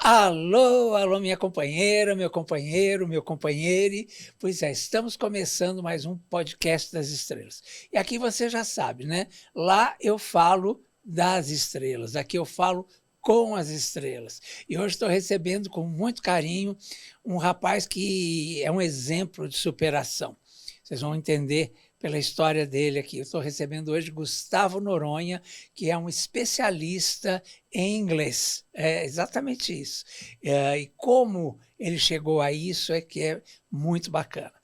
Alô, alô, minha companheira, meu companheiro, meu companheire. Pois é, estamos começando mais um podcast das estrelas. E aqui você já sabe, né? Lá eu falo das estrelas, aqui eu falo com as estrelas. E hoje estou recebendo com muito carinho um rapaz que é um exemplo de superação. Vocês vão entender pela história dele aqui. Eu estou recebendo hoje Gustavo Noronha, que é um especialista em inglês. É exatamente isso. E como ele chegou a isso é que é muito bacana.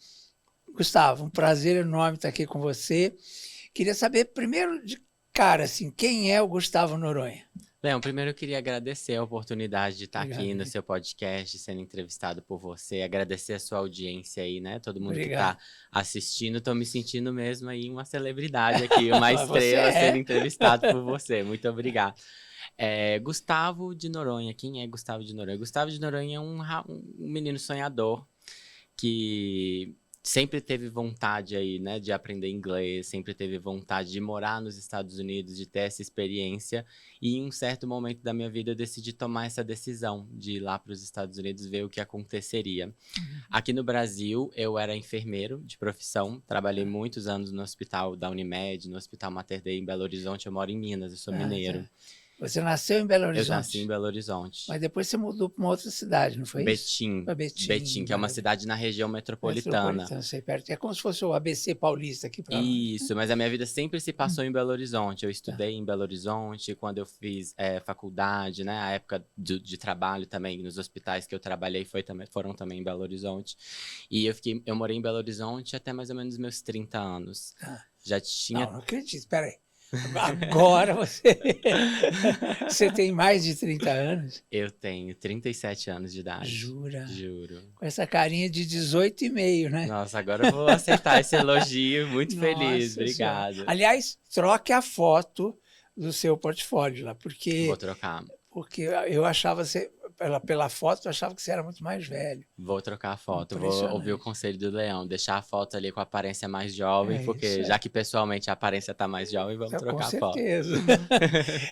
Gustavo, um prazer enorme estar aqui com você. Queria saber, primeiro de cara, assim, quem é o Gustavo Noronha? Leão, primeiro eu queria agradecer a oportunidade de estar aqui no Obrigado. seu podcast, sendo entrevistado por você, agradecer a sua audiência aí, né? Todo mundo que Obrigado. está assistindo, tô me sentindo mesmo aí uma celebridade aqui, uma Você estrela sendo é. entrevistado por você. Muito obrigado. Gustavo de Noronha, quem é Gustavo de Noronha? Gustavo de Noronha é um menino sonhador que sempre teve vontade aí, né, de aprender inglês, sempre teve vontade de morar nos Estados Unidos, de ter essa experiência. E em um certo momento da minha vida eu decidi tomar essa decisão de ir lá para os Estados Unidos ver o que aconteceria. Aqui no Brasil, eu era enfermeiro de profissão, trabalhei muitos anos no hospital da Unimed, no Hospital Mater Dei em Belo Horizonte. Eu moro em Minas, eu sou mineiro. Tá. Você nasceu em Belo Eu nasci em Horizonte, Belo Horizonte. mas depois você mudou para uma outra cidade, não foi isso? Betim, Para Betim, Betim, que é uma cidade na região metropolitana. metropolitano, sei perto. É como se fosse o ABC paulista aqui para nós. Isso, mas a minha vida sempre se passou em Belo Horizonte. Eu Tá. estudei em Belo Horizonte, quando eu fiz faculdade, né? A época de trabalho também, nos hospitais que eu trabalhei foram também em Belo Horizonte. E eu morei em Belo Horizonte até mais ou menos meus 30 anos. Tá. Já tinha. Não acredito, espera aí. Agora você, você tem mais de 30 anos? Eu tenho 37 anos de idade. Jura? Juro. Com essa carinha de 18 e meio, né? Nossa, agora eu vou aceitar esse elogio. Muito feliz, Nossa Senhora. obrigado. Aliás, troque a foto do seu portfólio lá, Vou porque, trocar. porque eu achava você, pela foto, eu achava que você era muito mais velho. Vou trocar a foto, vou ouvir o Impressionante. conselho do Leão, deixar a foto ali com a aparência mais jovem, É isso porque aí. já que pessoalmente a aparência tá mais jovem, vamos Com trocar a foto. certeza.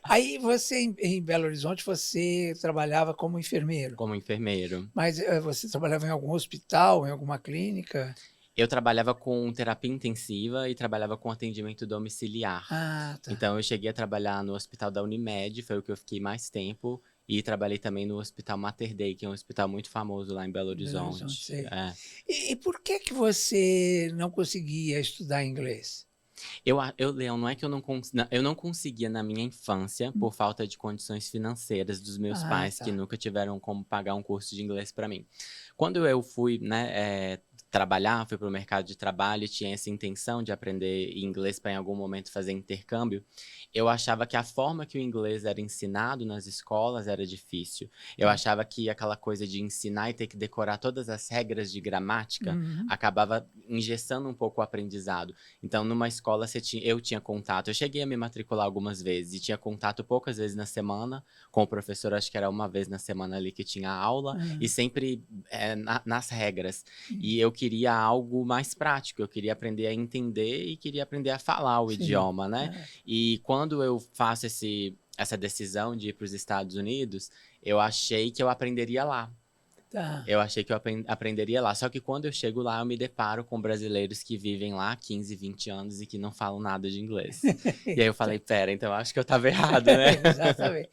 Aí você, em Belo Horizonte, você trabalhava como enfermeiro, Como enfermeiro. mas você trabalhava em algum hospital, em alguma clínica? Eu trabalhava com terapia intensiva e trabalhava com atendimento domiciliar. Ah, tá. Então eu cheguei a trabalhar no hospital da Unimed, foi o que eu fiquei mais tempo, e trabalhei também no Hospital Mater Dei, que é um hospital muito famoso lá em Belo Belo Horizonte, Horizonte. sei. É. E por que você não conseguia estudar inglês? Leão, não é que eu não conseguia na minha infância por falta de condições financeiras dos meus Ah, pais que tá. nunca tiveram como pagar um curso de inglês para mim. Quando eu fui, né, trabalhar, fui para o mercado de trabalho e tinha essa intenção de aprender inglês para em algum momento fazer intercâmbio, eu achava que a forma que o inglês era ensinado nas escolas era difícil. Eu achava que aquela coisa de ensinar e ter que decorar todas as regras de gramática Uhum. acabava engessando um pouco o aprendizado. Então, numa escola, eu tinha contato. Eu cheguei a me matricular algumas vezes e tinha contato poucas vezes na semana com o professor. Acho que era uma vez na semana ali que tinha aula e sempre nas regras. E eu queria algo mais prático. Eu queria aprender a entender e queria aprender a falar o Sim. idioma, né? E quando eu faço essa decisão de ir para os Estados Unidos, eu achei que eu aprenderia lá. Tá. Eu achei que eu aprenderia lá. Só que quando eu chego lá, eu me deparo com brasileiros que vivem lá há 15, 20 anos e que não falam nada de inglês. E aí eu falei, pera, então eu acho que eu tava errado, né? Exatamente.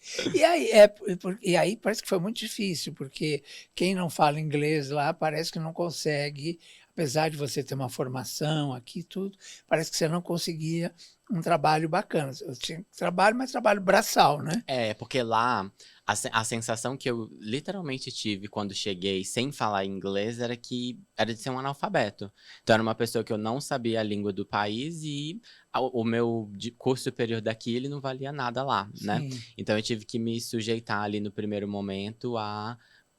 E aí parece que foi muito difícil, porque quem não fala inglês lá parece que não consegue, apesar de você ter uma formação aqui e tudo, parece que você não conseguia um trabalho bacana. Eu tinha trabalho, mas trabalho braçal, né? Porque lá, a sensação que eu literalmente tive quando cheguei sem falar inglês era era de ser um analfabeto. Então, era uma pessoa que eu não sabia a língua do país e o meu curso superior daqui, ele não valia nada lá, né? Sim. Então, eu tive que me sujeitar ali no primeiro momento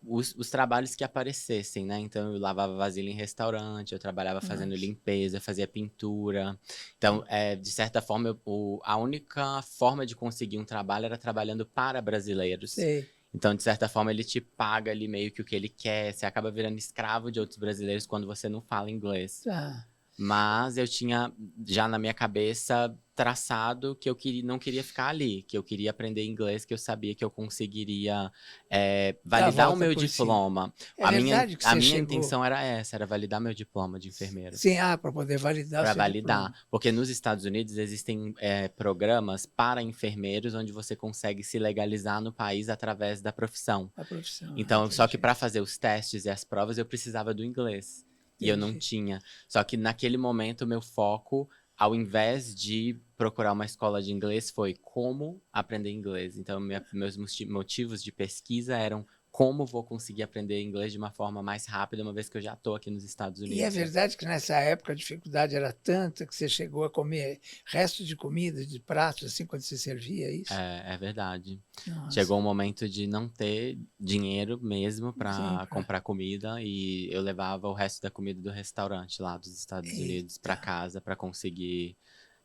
os trabalhos que aparecessem, né? Então, eu lavava vasilha em restaurante, eu trabalhava fazendo Nossa. limpeza, fazia pintura. Então, de certa forma, a única forma de conseguir um trabalho era trabalhando para brasileiros. Sei. Então, de certa forma, ele te paga ali meio que o que ele quer. Você acaba virando escravo de outros brasileiros quando você não fala inglês. Tá. Mas eu tinha já na minha cabeça traçado que eu não queria ficar ali, que eu queria aprender inglês, que eu sabia que eu conseguiria Dá a validar o volta meu por cima. diploma. É verdade que A você minha chegou. intenção era essa, era validar meu diploma de enfermeiro. Sim, para poder validar o Para seu validar. diploma. Porque nos Estados Unidos existem programas para enfermeiros onde você consegue se legalizar no país através da profissão. A profissão. Então, só que Entendi. para fazer os testes e as provas eu precisava do inglês. E eu não Entendi. tinha. Só que naquele momento o meu foco, ao invés de procurar uma escola de inglês, foi como aprender inglês. Então, meus motivos de pesquisa eram como vou conseguir aprender inglês de uma forma mais rápida, uma vez que eu já estou aqui nos Estados E é Unidos. verdade que nessa época a dificuldade era tanta que você chegou a comer resto de comida, de pratos, assim, quando você servia isso? É verdade. Nossa, Chegou um momento de não ter dinheiro mesmo sim, para comprar comida e eu levava o resto da comida do restaurante lá dos Estados Unidos para eita. casa para conseguir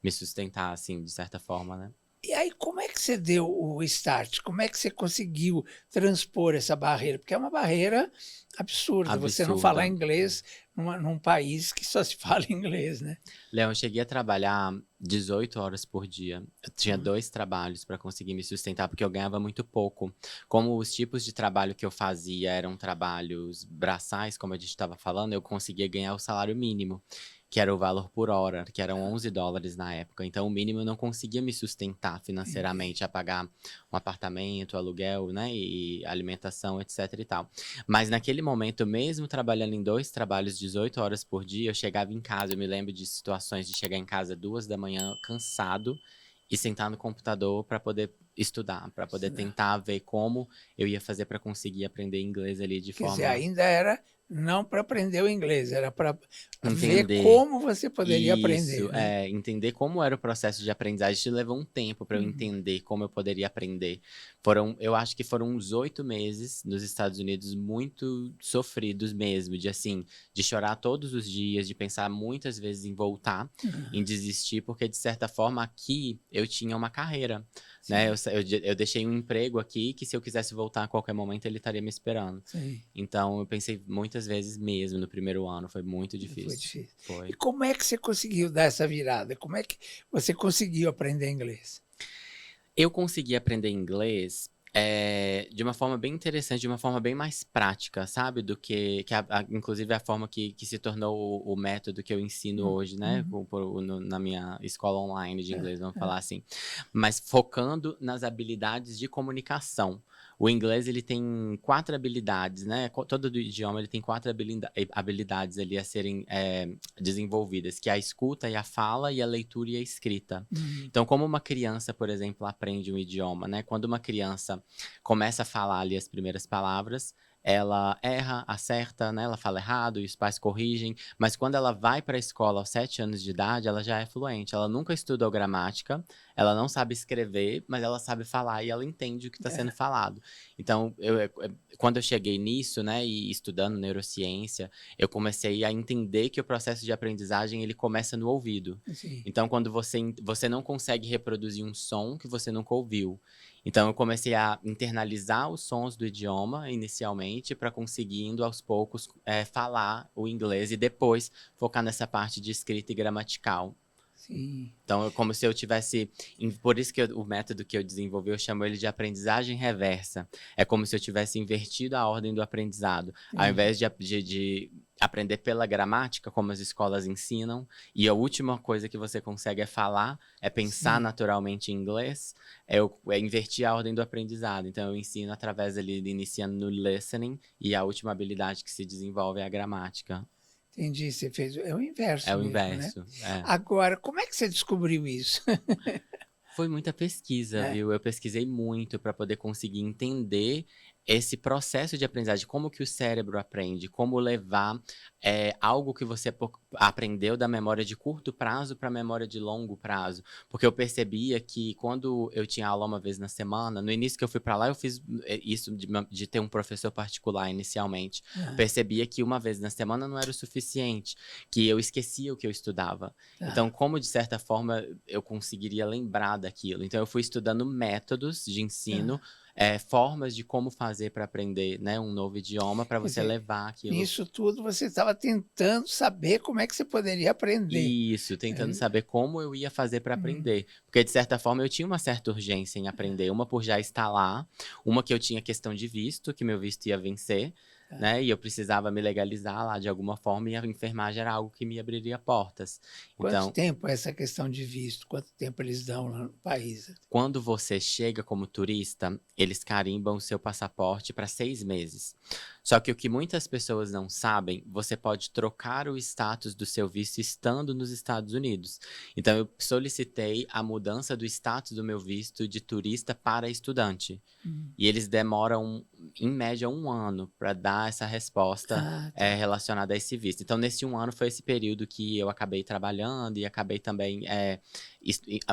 me sustentar, assim, de certa forma, né? E aí, como é que você deu o start? Como é que você conseguiu transpor essa barreira? Porque é uma barreira absurda, você não falar Absurda. inglês num país que só se fala inglês, né? Leão, eu cheguei a trabalhar 18 horas por dia. Eu tinha Hum, 2 trabalhos para conseguir me sustentar, porque eu ganhava muito pouco. Como os tipos de trabalho que eu fazia eram trabalhos braçais, como a gente estava falando, eu conseguia ganhar o salário mínimo, que era o valor por hora, que eram $11 na época. Então, o mínimo eu não conseguia me sustentar entendi. financeiramente, a pagar um apartamento, aluguel, né, e alimentação, etc e tal. Mas naquele momento, mesmo trabalhando em 2 trabalhos, 18 horas por dia, eu chegava em casa, eu me lembro de situações de chegar em casa 2 da manhã, cansado, e sentar no computador para poder estudar, para poder Estudar. tentar ver como eu ia fazer para conseguir aprender inglês ali de Quer dizer, forma ainda era não para aprender o inglês, era para ver entender. como você poderia Isso, aprender, né? entender como era o processo de aprendizagem. Isso levou um tempo para eu Uhum. entender como eu poderia aprender. Eu acho que foram uns 8 meses nos Estados Unidos muito sofridos mesmo, de assim, de chorar todos os dias, de pensar muitas vezes em voltar, em Uhum. desistir, porque de certa forma aqui eu tinha uma carreira, né? Sim, Eu deixei um emprego aqui que se eu quisesse voltar a qualquer momento ele estaria me esperando. sim. Então eu pensei muitas vezes mesmo no primeiro ano, foi muito Foi difícil. difícil. E Foi. como é que você conseguiu dar essa virada? Como é que você conseguiu aprender inglês? Eu consegui aprender inglês, de uma forma bem interessante, de uma forma bem mais prática, sabe, do que inclusive a forma que se tornou o método que eu ensino Hum, hoje, né, uhum. na minha escola online de É, inglês, vamos é, falar assim. Mas focando nas habilidades de comunicação. O inglês, ele tem 4 habilidades, né, todo do idioma ele tem 4 habilidades ali a serem, desenvolvidas, que é a escuta e a fala e a leitura e a escrita. uhum. Então, como uma criança, por exemplo, aprende um idioma, né? Quando uma criança começa a falar ali as primeiras palavras, ela erra, acerta, né? Ela fala errado e os pais corrigem, mas quando ela vai para a escola aos 7 anos de idade, ela já é fluente. Ela nunca estudou gramática, ela não sabe escrever, mas ela sabe falar e ela entende o que está sendo É, falado. Então, quando eu cheguei nisso, né, e estudando neurociência, eu comecei a entender que o processo de aprendizagem ele começa no ouvido. sim, Então, quando você não consegue reproduzir um som que você nunca ouviu. Então, eu comecei a internalizar os sons do idioma inicialmente para conseguindo aos poucos falar o inglês e depois focar nessa parte de escrita e gramatical. sim, Então, como se eu tivesse. Por isso que o método que eu desenvolvi, eu chamo ele de aprendizagem reversa. É como se eu tivesse invertido a ordem do aprendizado. Ao entendi. invés de aprender pela gramática, como as escolas ensinam, e a última coisa que você consegue é falar, é pensar Sim, naturalmente em inglês, é invertir a ordem do aprendizado. Então, eu ensino através ali, iniciando no listening, e a última habilidade que se desenvolve é a gramática. entendi. Você fez é o É inverso o mesmo, né? inverso. É. Agora, como é que você descobriu isso? Foi muita pesquisa, É, viu? Eu pesquisei muito para poder conseguir entender esse processo de aprendizagem, como que o cérebro aprende, como levar algo que você aprendeu da memória de curto prazo para a memória de longo prazo. Porque eu percebia que quando eu tinha aula uma vez na semana, no início que eu fui para lá, eu fiz isso de ter um professor particular inicialmente. é, Percebia que uma vez na semana não era o suficiente, que eu esquecia o que eu estudava. Então, tá, como de certa forma eu conseguiria lembrar daquilo? Então, eu fui estudando métodos de tá. ensino formas de como fazer para aprender, né, um novo idioma, para Quer você dizer, levar aquilo. nisso tudo você estava tentando saber como é que você poderia aprender. Isso, tentando saber como eu ia fazer para Hum, aprender. Porque, de certa forma, eu tinha uma certa urgência em aprender. Uma por já estar lá, uma que eu tinha questão de visto, que meu visto ia vencer, tá. né? E eu precisava me legalizar lá de alguma forma, e a enfermagem era algo que me abriria portas. Quanto Então, tempo é essa questão de visto? Quanto tempo eles dão lá no país? quando você chega como turista, eles carimbam o seu passaporte para 6 meses. Só que o que muitas pessoas não sabem, você pode trocar o status do seu visto estando nos Estados Unidos. Então, eu solicitei a mudança do status do meu visto de turista para estudante. Hum. E eles demoram, em média, 1 ano para dar essa resposta Ah, tá. relacionada a esse visto. Então, nesse 1 ano foi esse período que eu acabei trabalhando e acabei também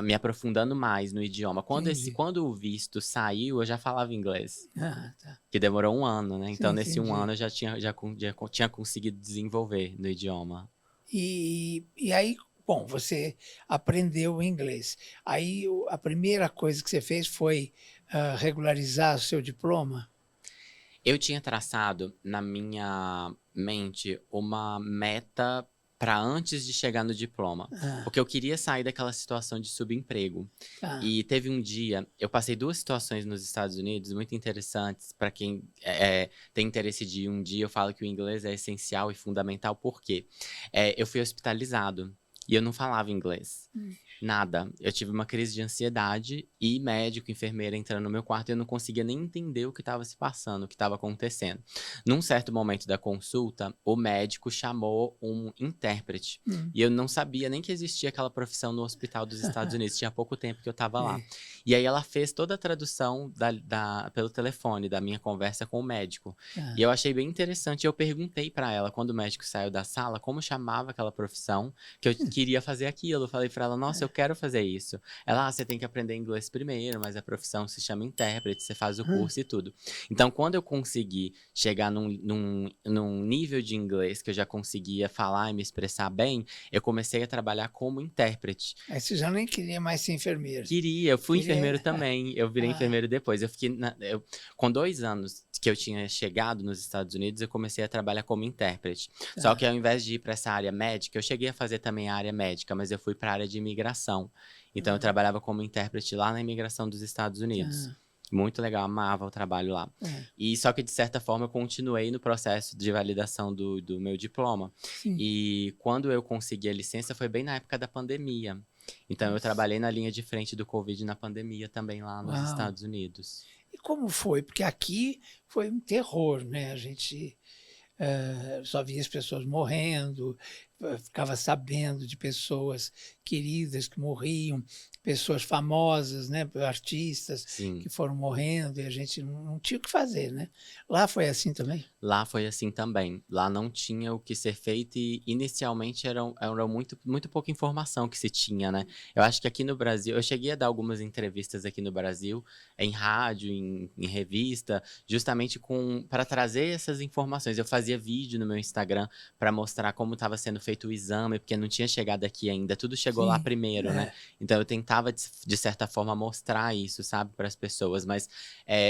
me aprofundando mais no idioma. Entendi. Quando o visto saiu, eu já falava inglês, Ah, tá. que demorou 1 ano, né? Sim, Então, nesse um entendi. ano eu já tinha conseguido desenvolver no idioma. E aí, bom, você aprendeu o inglês. Aí a primeira coisa que você fez foi regularizar o seu diploma? Eu tinha traçado na minha mente uma meta para antes de chegar no diploma, Ah, porque eu queria sair daquela situação de subemprego. tá. E teve um dia, eu passei 2 situações nos Estados Unidos muito interessantes para quem tem interesse de ir um dia. Eu falo que o inglês é essencial e fundamental porque eu fui hospitalizado e eu não falava inglês. Hum. Nada. Eu tive uma crise de ansiedade e médico, enfermeira entrando no meu quarto e eu não conseguia nem entender o que estava se passando, o que estava acontecendo. Num certo momento da consulta, o médico chamou um intérprete. Hum. E eu não sabia nem que existia aquela profissão no hospital dos Estados Unidos. Tinha pouco tempo que eu estava lá. Sim. E aí ela fez toda a tradução pelo telefone da minha conversa com o médico. Tá. E eu achei bem interessante. Eu perguntei para ela, quando o médico saiu da sala, como chamava aquela profissão, que eu queria fazer aquilo. Eu falei para ela, nossa, eu quero fazer isso. Ela, você tem que aprender inglês primeiro, mas a profissão se chama intérprete, você faz o Hã? curso e tudo. Então, quando eu consegui chegar num nível de inglês que eu já conseguia falar e me expressar bem, eu comecei a trabalhar como intérprete. Aí você já nem queria mais ser enfermeiro. Queria, eu fui Queria. enfermeiro também, eu virei Ah, enfermeiro depois. Com 2 anos que eu tinha chegado nos Estados Unidos, eu comecei a trabalhar como intérprete. Só tá. que ao invés de ir para essa área médica, eu cheguei a fazer também a área médica, mas eu fui para a área de imigração. Então eu trabalhava como intérprete lá na imigração dos Estados Unidos. Tá. Muito legal, amava o trabalho lá. É. E só que, de certa forma, eu continuei no processo de validação do meu diploma. Sim. E quando eu consegui a licença, foi bem na época da pandemia. Então, eu trabalhei na linha de frente do Covid na pandemia também lá nos Uau. Estados Unidos. E como foi? Porque aqui foi um terror, né? A gente só via as pessoas morrendo, ficava sabendo de pessoas queridas que morriam, pessoas famosas, né? Artistas Sim. que foram morrendo e a gente não tinha o que fazer, né? Lá foi assim também? Lá foi assim também. Lá não tinha o que ser feito e inicialmente era muito pouca informação que se tinha, né? Eu acho que aqui no Brasil, eu cheguei a dar algumas entrevistas aqui no Brasil, em rádio, em revista, justamente para trazer essas informações. Eu fazia vídeo no meu Instagram para mostrar como estava sendo feito o exame, porque não tinha chegado aqui ainda, tudo chegou lá Sim. primeiro, né? Então eu tentava, de certa forma, mostrar isso, sabe, para as pessoas. Mas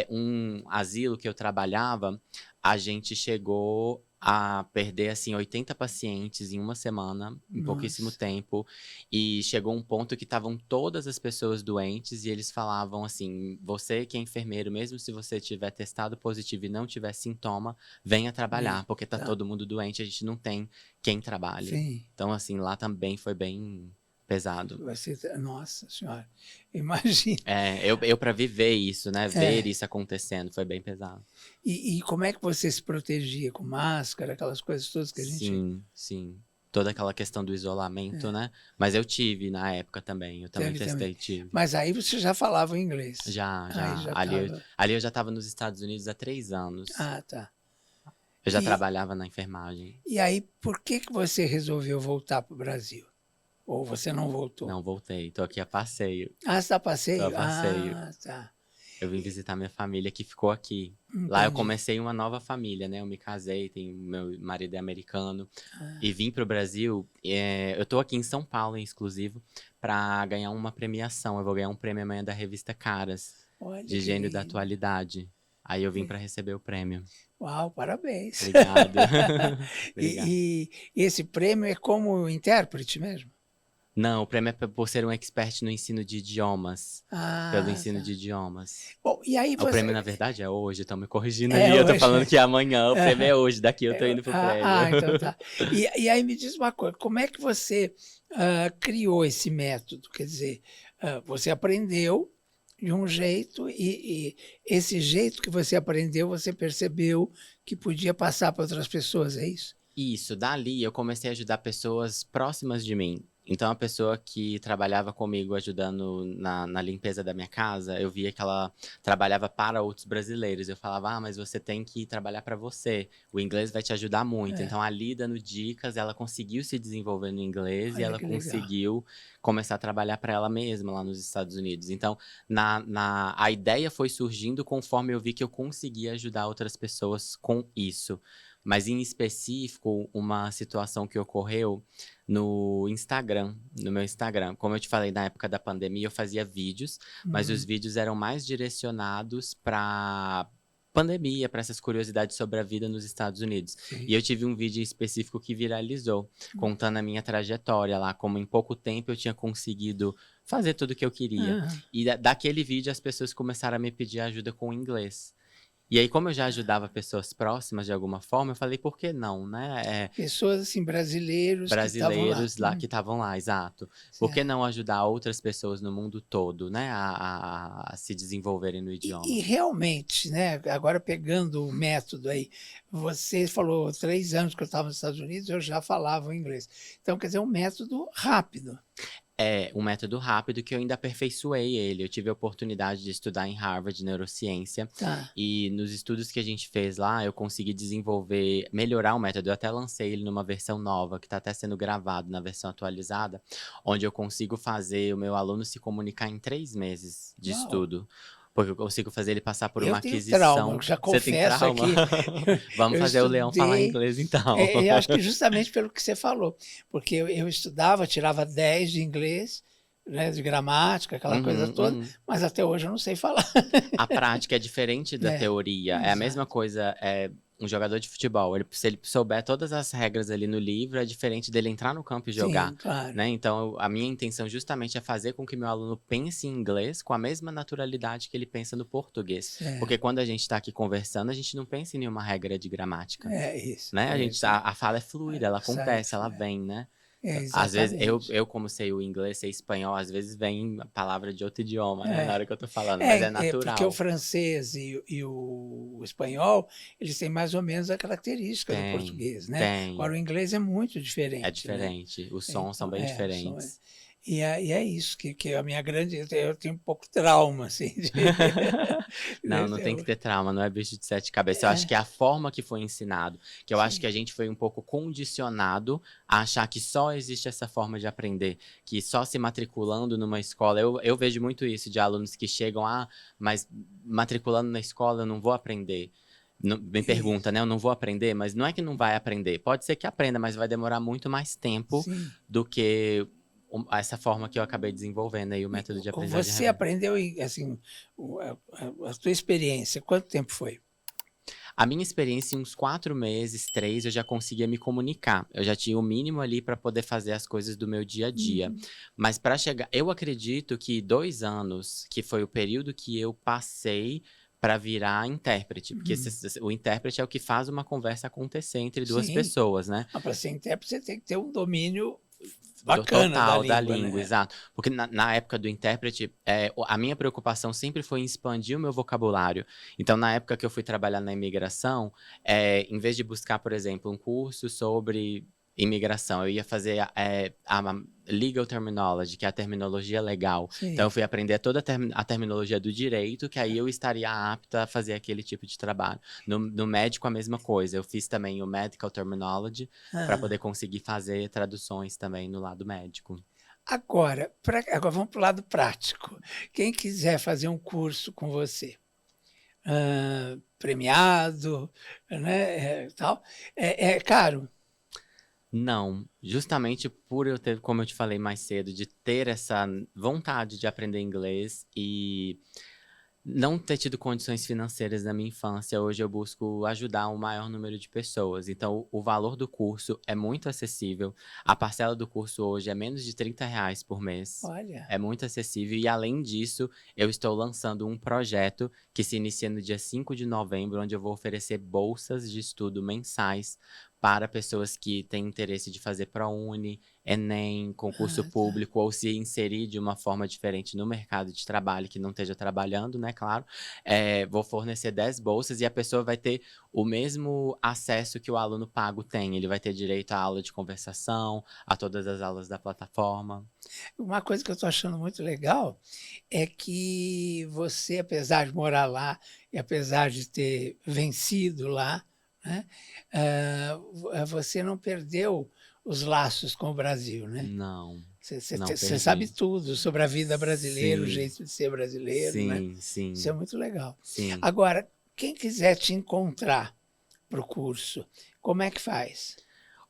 um asilo que eu trabalhava, a gente chegou a perder, assim, 80 pacientes em uma semana, em pouquíssimo Nossa. tempo. E chegou um ponto que estavam todas as pessoas doentes e eles falavam assim: você que é enfermeiro, mesmo se você tiver testado positivo e não tiver sintoma, venha trabalhar, Vem. porque tá Tá. todo mundo doente, a gente não tem quem trabalhe. Sim. Então, assim, lá também foi bem pesado. Nossa senhora, imagina. Eu para viver isso, né? Ver É. isso acontecendo, foi bem pesado. E como é que você se protegia? Com máscara, aquelas coisas todas que a gente. Sim, sim. Toda aquela questão do isolamento, né? Mas eu tive na época também. Eu também Teve também. testei, tive. Mas aí você já falava inglês. Já, Aí já. já Ali, estava. ali eu já estava nos Estados Unidos há 3 anos. Ah, tá. Eu já E, trabalhava na enfermagem. e aí, por que você resolveu voltar para o Brasil? Ou você não voltou? Não voltei. Tô aqui a passeio. Ah, você está a Tô a passeio? passeio. Ah, tá. Eu vim visitar minha família que ficou aqui. Lá eu Entendi. comecei uma nova família, né? Eu me casei, meu marido é americano. Ah, E vim pro Brasil. Eu tô aqui em São Paulo, em exclusivo, pra ganhar uma premiação. Eu vou ganhar um prêmio amanhã da revista Caras. Olha de que gênio da lindo. atualidade. Aí eu vim para receber o prêmio. Uau, parabéns. Obrigado. Obrigado. E esse prêmio é como intérprete mesmo? Não, o prêmio é por ser um expert no ensino de idiomas. Pelo Ah, ensino tá. de idiomas. Bom, e aí O prêmio, na você. verdade, é hoje, estão me corrigindo É ali. Eu tô hoje. falando que é amanhã, o prêmio é hoje, daqui eu tô indo pro prêmio. Então tá. E aí me diz uma coisa, como é que você criou esse método? Quer dizer, você aprendeu de um jeito e esse jeito que você aprendeu, você percebeu que podia passar para outras pessoas, é isso? Isso, dali eu comecei a ajudar pessoas próximas de mim. Então, a pessoa que trabalhava comigo ajudando na limpeza da minha casa, eu via que ela trabalhava para outros brasileiros. Eu falava, mas você tem que trabalhar para você. O inglês vai te ajudar muito. É, Então, ali dando dicas, ela conseguiu se desenvolver no inglês e olha ela que legal. conseguiu começar a trabalhar para ela mesma lá nos Estados Unidos. Então, a ideia foi surgindo conforme eu vi que eu conseguia ajudar outras pessoas com isso. Mas em específico, uma situação que ocorreu no Instagram, no meu Instagram. Como eu te falei, na época da pandemia, eu fazia vídeos, mas os Uhum, vídeos eram mais direcionados para pandemia, para essas curiosidades sobre a vida nos Estados Unidos. sim. E eu tive um vídeo específico que viralizou, contando a minha trajetória lá, como em pouco tempo eu tinha conseguido fazer tudo o que eu queria. Aham. E daquele vídeo as pessoas começaram a me pedir ajuda com o inglês. E aí, como eu já ajudava pessoas próximas de alguma forma, eu falei, por que não, né? Pessoas assim, brasileiros que estavam lá. Brasileiros lá que estavam lá, exato. Por que Certo. não ajudar outras pessoas no mundo todo, né, a se desenvolverem no E idioma? realmente, né, agora pegando o método aí, você falou 3 anos que eu estava nos Estados Unidos, eu já falava inglês. Então, quer dizer, um método rápido. É um método rápido que eu ainda aperfeiçoei ele. Eu tive a oportunidade de estudar em Harvard neurociência Tá. e nos estudos que a gente fez lá, eu consegui desenvolver, melhorar o método. Eu até lancei ele numa versão nova, que está até sendo gravado na versão atualizada, onde eu consigo fazer o meu aluno se comunicar em 3 meses de Uau! estudo. Porque eu consigo fazer ele passar por Eu uma tenho trauma, eu aquisição. já Você tem confesso trauma? aqui, Vamos eu fazer o leão falar estudei, inglês então. eu acho que justamente pelo que você falou, porque eu estudava, tirava 10 de inglês, né, de gramática, aquela coisa Uhum, toda, uhum. mas até hoje eu não sei falar. A prática é diferente da É, teoria. É a mesma exato. coisa, um jogador de futebol. Se ele souber todas as regras ali no livro, é diferente dele entrar no campo e jogar, Sim, claro. né? Então, a minha intenção justamente é fazer com que meu aluno pense em inglês com a mesma naturalidade que ele pensa no português. Porque Certo. quando a gente está aqui conversando, a gente não pensa em nenhuma regra de gramática, É isso, né? A fala é fluida, ela sai, acontece, ela vem, né? Às vezes, exatamente. eu como sei o inglês, sei espanhol, às vezes vem a palavra de outro idioma, né? Na É. hora que eu tô falando, mas é Porque o natural. francês e o espanhol, eles têm mais ou menos a característica do Tem, português, né. tem. Agora o inglês é muito É diferente, né. diferente. Os sons são Então bem são diferentes. e é isso que é a minha grande eu tenho um pouco trauma, assim, de Não, não tem que ter trauma, não é bicho de 7 cabeças. Eu acho que é a forma que foi ensinado, que eu acho que sim, a gente foi um pouco condicionado a achar que só existe essa forma de aprender, que só se matriculando numa escola. Eu vejo muito isso de alunos que chegam, mas matriculando na escola eu não vou aprender. Me pergunta, isso, né? Eu não vou aprender, mas não é que não vai aprender. Pode ser que aprenda, mas vai demorar muito mais tempo sim. do que essa forma que eu acabei desenvolvendo aí, o E método de aprendizagem você reversa. aprendeu assim, a tua experiência, quanto tempo foi? A minha experiência, em uns 4 meses, 3, eu já conseguia me comunicar. Eu já tinha o mínimo ali para poder fazer as coisas do meu dia a dia. Uhum. Mas para chegar, eu acredito que 2 anos, que foi o período que eu passei para virar intérprete, porque Uhum. o intérprete é o que faz uma conversa acontecer entre duas Sim. pessoas, né? Para ser intérprete, você tem que ter um domínio bacana da Total, da língua, língua, né. exato. Porque na época do intérprete, a minha preocupação sempre foi em expandir o meu vocabulário. Então, na época que eu fui trabalhar na imigração, em vez de buscar, por exemplo, um curso sobre imigração, eu ia fazer a legal terminology, que é a terminologia legal. Então, eu Sim. fui aprender toda a terminologia do direito, que aí eu estaria apta a fazer aquele tipo de trabalho. No médico, a mesma coisa. Eu fiz também o medical terminology, para Hã. poder conseguir fazer traduções também no lado médico. Agora vamos para o lado prático. Quem quiser fazer um curso com você, premiado, né, tal, é caro? Não, justamente por eu ter, como eu te falei mais cedo, de ter essa vontade de aprender inglês e não ter tido condições financeiras na minha infância, hoje eu busco ajudar o maior número de pessoas. Então, o valor do curso é muito acessível. A parcela do curso hoje é menos de R$ 30 por mês. Olha, É muito acessível. E, além disso, eu estou lançando um projeto que se inicia no dia 5 de novembro, onde eu vou oferecer bolsas de estudo mensais para pessoas que têm interesse de fazer ProUni, Enem, concurso tá. público, ou se inserir de uma forma diferente no mercado de trabalho, que não esteja trabalhando, né, claro. Vou fornecer 10 bolsas e a pessoa vai ter o mesmo acesso que o aluno pago tem. Ele vai ter direito à aula de conversação, a todas as aulas da plataforma. Uma coisa que eu estou achando muito legal é que você, apesar de morar lá e apesar de ter vencido lá, né, você não perdeu os laços com o Brasil, né? Não, não Você sabe perdi. tudo sobre a vida brasileira, o Sim, jeito de ser brasileiro, né? sim, Isso é sim, muito legal. sim. Agora, quem quiser te encontrar para o curso, como é que faz?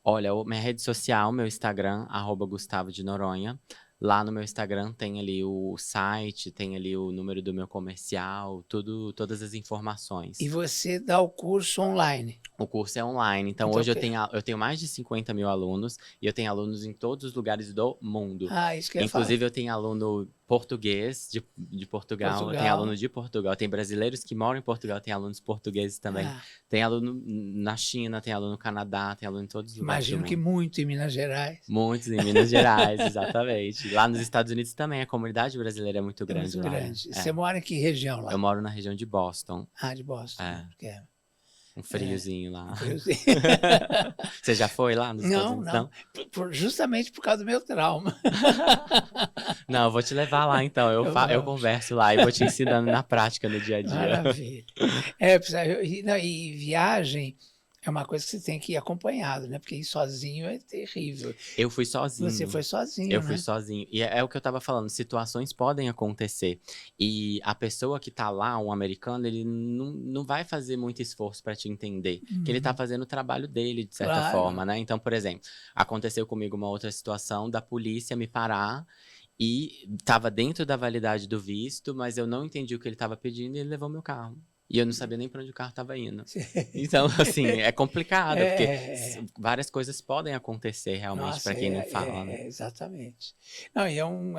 Olha, minha rede social, meu Instagram, @Gustavo de Noronha. Lá no meu Instagram tem ali o site, tem ali o número do meu comercial, tudo, todas as E informações. você dá o curso online. O curso é online, então Então, hoje eu tenho mais de 50 mil alunos e eu tenho alunos em todos os lugares do mundo. isso que eu ia falar. Inclusive, eu tenho aluno português de Portugal, eu tenho aluno Portugal. de Portugal, tem brasileiros que moram em Portugal, tem alunos portugueses também. Ah, Tem aluno na China, tem aluno no Canadá, tem aluno em todos os lugares do imagino que mundo. muito em Minas Gerais. Muitos em Minas Gerais, exatamente. Lá nos Estados Unidos também, a comunidade brasileira é muito É grande muito lá, né? grande. Você mora em que região Eu lá? moro na região de Boston. De Boston, né? É, Porque é um friozinho lá. um friozinho. Você já foi lá nos Estados Não, Unidos, não. não? Justamente por causa do meu trauma. Não, eu vou te levar lá então. Eu Eu vou. converso lá e vou te ensinando na prática no dia a dia. Maravilha. Não, e viagem é uma coisa que você tem que ir acompanhado, né? Porque ir sozinho é terrível. Eu fui Você sozinho. foi sozinho, Eu fui né? sozinho. E é o que eu tava falando, situações podem acontecer. E a pessoa que tá lá, um americano, ele não vai fazer muito esforço para te entender. Que ele tá Uhum. fazendo o trabalho dele, de certa Claro. forma, né? Então, por exemplo, aconteceu comigo uma outra situação da polícia me parar e tava dentro da validade do visto, mas eu não entendi o que ele tava pedindo e ele levou meu carro. E eu não sabia nem para onde o carro tava indo. Então, assim, é complicado, porque É. várias coisas podem acontecer realmente Nossa, para quem não fala, né? exatamente. Não, e um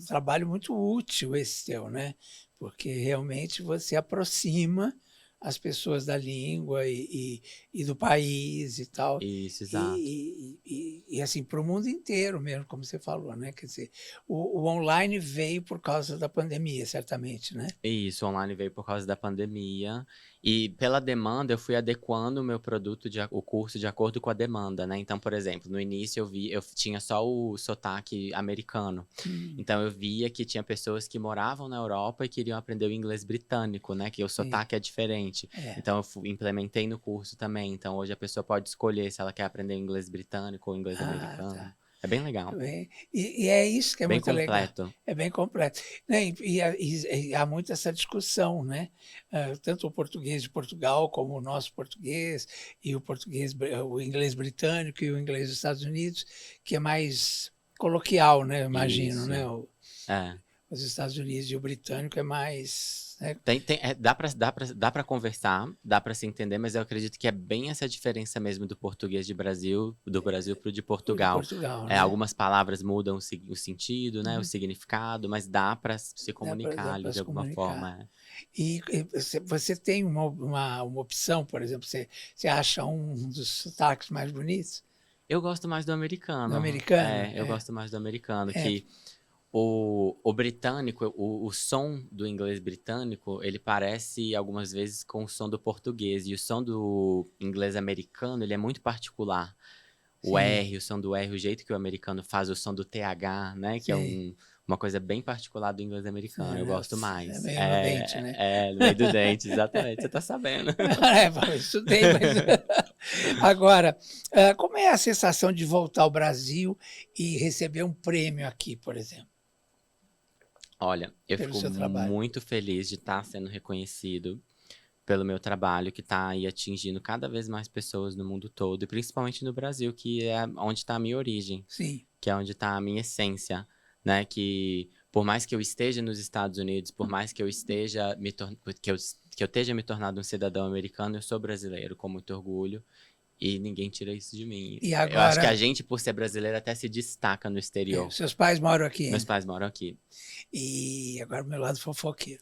trabalho muito útil esse teu, né? Porque realmente você aproxima as pessoas da língua e do país e tal. Isso, exato. E assim, para o mundo inteiro mesmo, como você falou, né? Quer dizer, o online veio por causa da pandemia, certamente, né? Isso, online veio por causa da pandemia. E pela demanda, eu fui adequando o meu produto, o curso, de acordo com a demanda, né? Então, por exemplo, no início eu tinha só o sotaque americano. Hum, Então, eu via que tinha pessoas que moravam na Europa e queriam aprender o inglês britânico, né? Que o sim, sotaque é diferente. é. Então, implementei no curso também. Então, hoje a pessoa pode escolher se ela quer aprender inglês britânico ou inglês americano. Tá. É bem legal. Bem, e é isso que é Bem muito legal, completo. é bem completo. Né, e há muito essa discussão, né? Tanto o português de Portugal como o nosso português, e o inglês britânico e o inglês dos Estados Unidos, que é mais coloquial, né? Eu imagino, né? Isso. É. Os Estados Unidos e o britânico é mais, né? Dá pra conversar, dá pra se entender, mas eu acredito que é bem essa diferença mesmo do português do Brasil pro de O de Portugal. Portugal, né? Algumas palavras mudam o sentido, né, o Uhum. significado, mas dá pra se Dá comunicar ali para de se alguma comunicar. forma. E você tem uma opção, por exemplo, você acha um dos sotaques mais bonitos Eu gosto mais do do americano. americano? Eu gosto mais do americano, É, que o britânico, o som do inglês britânico, ele parece algumas vezes com o som do português. E o som do inglês americano, ele é muito particular. O sim, R, o som do R, o jeito que o americano faz o som do TH, né? Que é sim. uma coisa bem particular do inglês americano. Eu gosto É mais. meio no dente, né? No meio do dente, exatamente. Você tá sabendo. Eu estudei, mas agora, como é a sensação de voltar ao Brasil e receber um prêmio aqui, por exemplo, Olha, eu pelo fico seu trabalho? muito feliz de estar sendo reconhecido pelo meu trabalho, que está aí atingindo cada vez mais pessoas no mundo todo, e principalmente no Brasil, que é onde está a minha origem, Sim, que é onde está a minha essência, né? Que por mais que eu esteja nos Estados Unidos, por mais que eu esteja que eu esteja me tornando um cidadão americano, eu sou brasileiro com muito orgulho. E ninguém tira isso de mim. E Eu acho que a agora, gente, por ser brasileiro, até se destaca no exterior. seus pais moram aqui Meus ainda. pais moram aqui. E agora o meu lado fofoqueiro.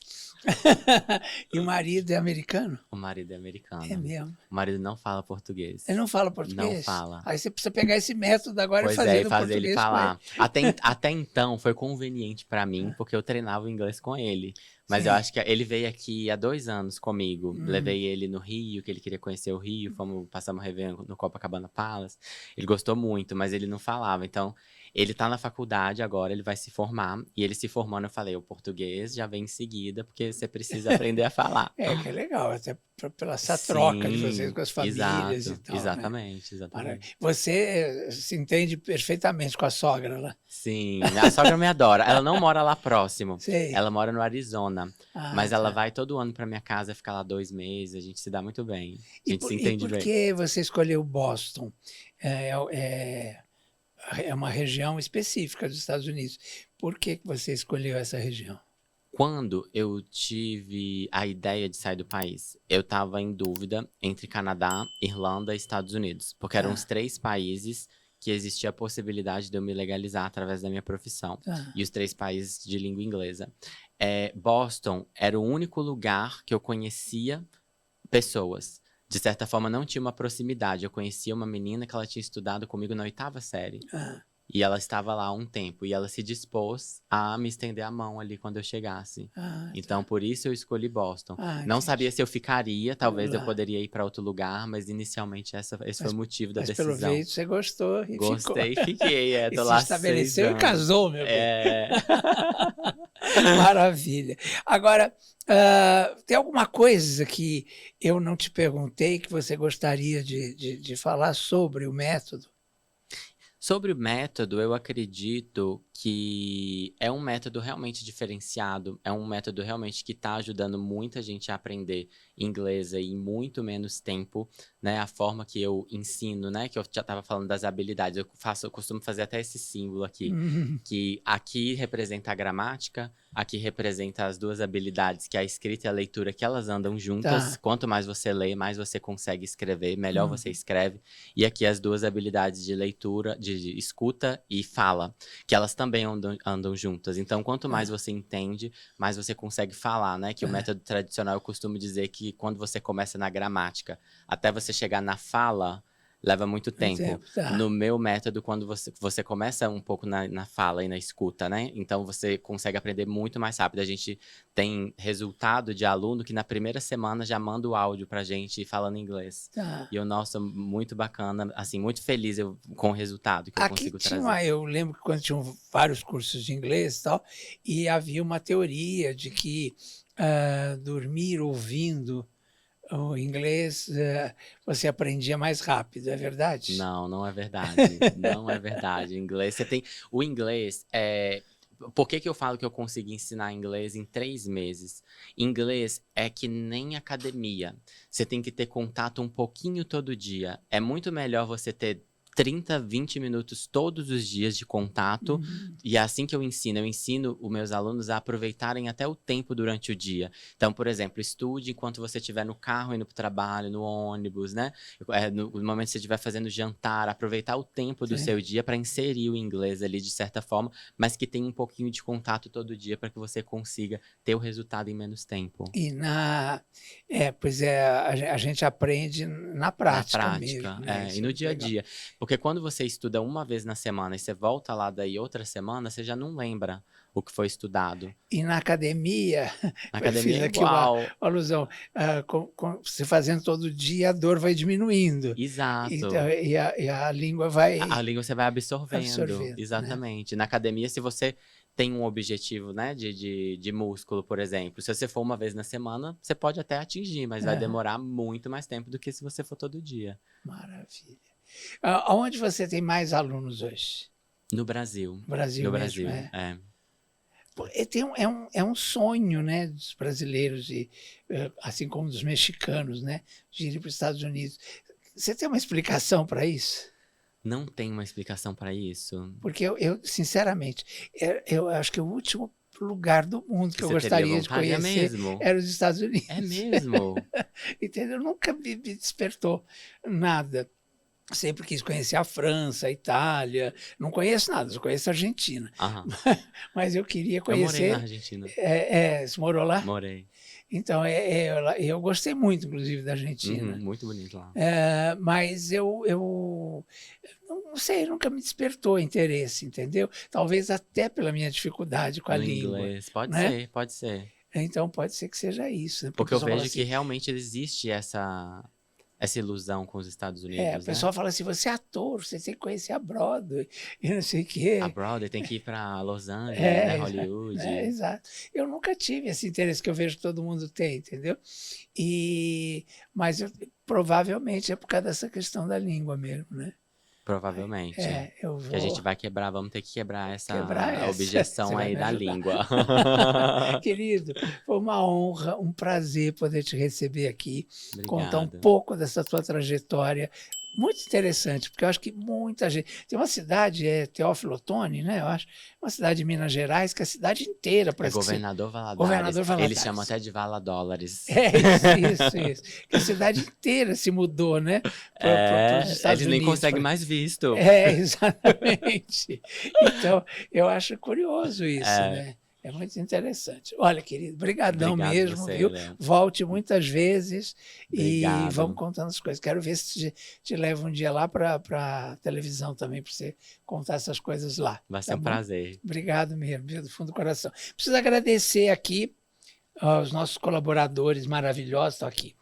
E o marido é americano? O marido é americano. É mesmo. O marido não fala português. Ele não fala português? Não fala. Aí você precisa pegar esse método agora Pois e fazer é, e no fazer ele português com falar. Até então, foi conveniente pra mim, porque eu treinava o inglês com ele. Mas Sim. eu acho que ele veio aqui há 2 anos comigo. Levei ele no Rio, que ele queria conhecer o Rio. Fomos passar uma Réveillon no Copacabana Palace. Ele gostou muito, mas ele não falava. Então, ele tá na faculdade agora, ele vai se formar. E ele se formando, eu falei, o português já vem em seguida, porque você precisa aprender a falar. É, que é legal, até pela essa troca de Sim, vocês com as famílias exato, e tal, né? exatamente, exatamente. Você se entende perfeitamente com a sogra lá. Sim, a sogra me adora. Ela não mora lá próximo. Sei. Ela mora no Arizona. Ah, Mas ela tá. vai todo ano pra minha casa ficar lá 2 meses. A gente se dá muito bem. A E gente se e entende por bem. que você escolheu Boston? É uma região específica dos Estados Unidos. Por que você escolheu essa região? Quando eu tive a ideia de sair do país, eu estava em dúvida entre Canadá, Irlanda e Estados Unidos. Porque eram os 3 países que existia a possibilidade de eu me legalizar através da minha profissão. Tá. E os 3 países de língua inglesa. Boston era o único lugar que eu conhecia pessoas. De certa forma, não tinha uma proximidade. Eu conhecia uma menina que ela tinha estudado comigo na 8ª série. Ah, E ela estava lá há um tempo. E ela se dispôs a me estender a mão ali quando eu chegasse. Então, por isso eu escolhi Boston. Não entendi. sabia se eu ficaria. Talvez eu Lá. poderia ir para outro lugar. Mas, inicialmente, esse foi o motivo da Mas decisão. pelo jeito você gostou e Gostei ficou. e fiquei. E Tô se lá 6 estabeleceu e anos. casou, meu bem. É. Maravilha. Agora, tem alguma coisa que eu não te perguntei que você gostaria de falar sobre o método? Sobre o método, eu acredito que é um método realmente diferenciado, é um método realmente que está ajudando muita gente a aprender inglês em muito menos tempo, né? A forma que eu ensino, né? Que eu já estava falando das habilidades, eu costumo fazer até esse símbolo aqui, que aqui representa a gramática, aqui representa as 2 habilidades, que é a escrita e a leitura, que elas andam juntas. Tá. Quanto mais você lê, mais você consegue escrever, melhor você escreve. E aqui as 2 habilidades de leitura, de escuta e fala, que elas também andam juntas. Então, quanto mais você entende, mais você consegue falar, né? Que o método tradicional, eu costumo dizer que quando você começa na gramática, até você chegar na fala, leva muito tempo. Tá. No meu método, quando você começa um pouco na fala e na escuta, né? Então, você consegue aprender muito mais rápido. A gente tem resultado de aluno que na primeira semana já manda o áudio pra gente falando inglês. Tá. E eu, nossa, muito bacana, assim, muito feliz com o resultado que eu Aqui consigo tinha trazer. eu lembro que quando tinham vários cursos de inglês e tal, e havia uma teoria de que dormir ouvindo o inglês você aprendia mais rápido, é verdade? Não, não é verdade. Não é verdade. O inglês é. Por que eu falo que eu consegui ensinar inglês em 3 meses? Inglês é que nem academia. Você tem que ter contato um pouquinho todo dia. É muito melhor você ter 30, 20 minutos todos os dias de contato. E é assim que eu ensino os meus alunos a aproveitarem até o tempo durante o dia. Então, por exemplo, estude enquanto você estiver no carro indo para o trabalho, no ônibus, né? No momento que você estiver fazendo jantar, aproveitar o tempo do seu dia para inserir o inglês ali de certa forma, mas que tenha um pouquinho de contato todo dia para que você consiga ter o resultado em menos tempo. E a gente aprende na prática mesmo, né? E no dia a dia. Porque quando você estuda uma vez na semana e você volta lá daí outra semana, você já não lembra o que foi estudado. E na academia, Na eu academia fiz é aqui igual. uma alusão, você fazendo todo dia, a dor vai diminuindo. Exato. Então, e a língua vai A língua você vai absorvendo. absorvendo, Exatamente. Na academia, se você tem um objetivo, né, de músculo, por exemplo, se você for uma vez na semana, você pode até atingir, mas vai demorar muito mais tempo do que se você for todo dia. Maravilha. Aonde você tem mais alunos hoje? No Brasil. Brasil No mesmo, Brasil, é. É um sonho, né, dos brasileiros, assim como dos mexicanos, né, de ir para os Estados Unidos. Você tem uma explicação para isso? Não tem uma explicação para isso. Porque sinceramente, eu acho que o último lugar do mundo que eu Você teria gostaria de vontade? É conhecer mesmo? era os Estados Unidos. É mesmo? Entendeu? Nunca me despertou nada. Sempre quis conhecer a França, a Itália. Não conheço nada, só conheço a Argentina. Aham. Mas eu queria Eu morei na conhecer. Argentina. Você morou lá? Morei. Então, eu gostei muito, inclusive, da Argentina. Muito bonito lá. Mas eu não sei, nunca me despertou interesse, entendeu? Talvez até pela minha dificuldade com a No língua. inglês. Pode né? ser, pode ser. Então, pode ser que seja isso. Né? Porque eu o pessoal fala vejo que assim, realmente existe essa ilusão com os Estados o Unidos, né? pessoal fala assim, você é ator, você tem que conhecer a Broadway, e não sei o quê. A Broadway tem que ir para Los Angeles, É, né? exa- Hollywood. Exato. Eu nunca tive esse interesse que eu vejo que todo mundo tem, entendeu? Mas provavelmente é por causa dessa questão da língua mesmo, né? Provavelmente. Eu Que a gente vou vai quebrar, vamos ter que quebrar essa quebrar essa. Você objeção vai aí me da ajudar. língua. Querido, foi uma honra, um prazer poder te receber aqui, contar um Obrigado. pouco dessa tua trajetória. Muito interessante, porque eu acho que muita gente. Tem uma cidade, Teófilo Otoni, né? Eu acho, uma cidade de Minas Gerais, que a cidade inteira É parece que Governador Valadares. Governador Valadares. Eles chamam até de Valadólares. Isso. Que a cidade inteira se mudou, né? Para os Estados Eles nem Unidos. conseguem mais visto. Exatamente. Então, eu acho curioso isso, né? É muito interessante. Olha, querido, brigadão Obrigado mesmo, você, viu? Léo. Volte muitas vezes e Obrigado. vamos contando as coisas. Quero ver se te levo um dia lá para a televisão também, para você contar essas coisas lá. Vai ser tá um bom? prazer. Obrigado mesmo, viu, do fundo do coração. Preciso agradecer aqui aos nossos colaboradores maravilhosos estão aqui.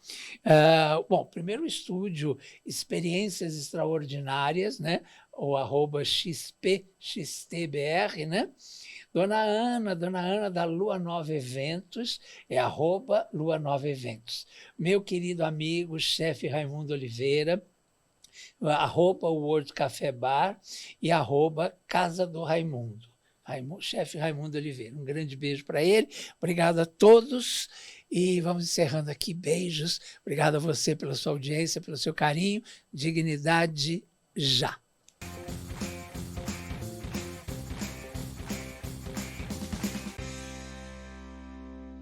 Bom, primeiro o estúdio Experiências Extraordinárias, né? O @XPXTBR, né? Dona Ana da Lua Nova Eventos, @Lua Nova Eventos. Meu querido amigo, chefe Raimundo Oliveira, @World Café Bar e @Casa do Raimundo. Chefe Raimundo Oliveira. Um grande beijo para ele. Obrigado a todos. E vamos encerrando aqui. Beijos. Obrigado a você pela sua audiência, pelo seu carinho. Dignidade já.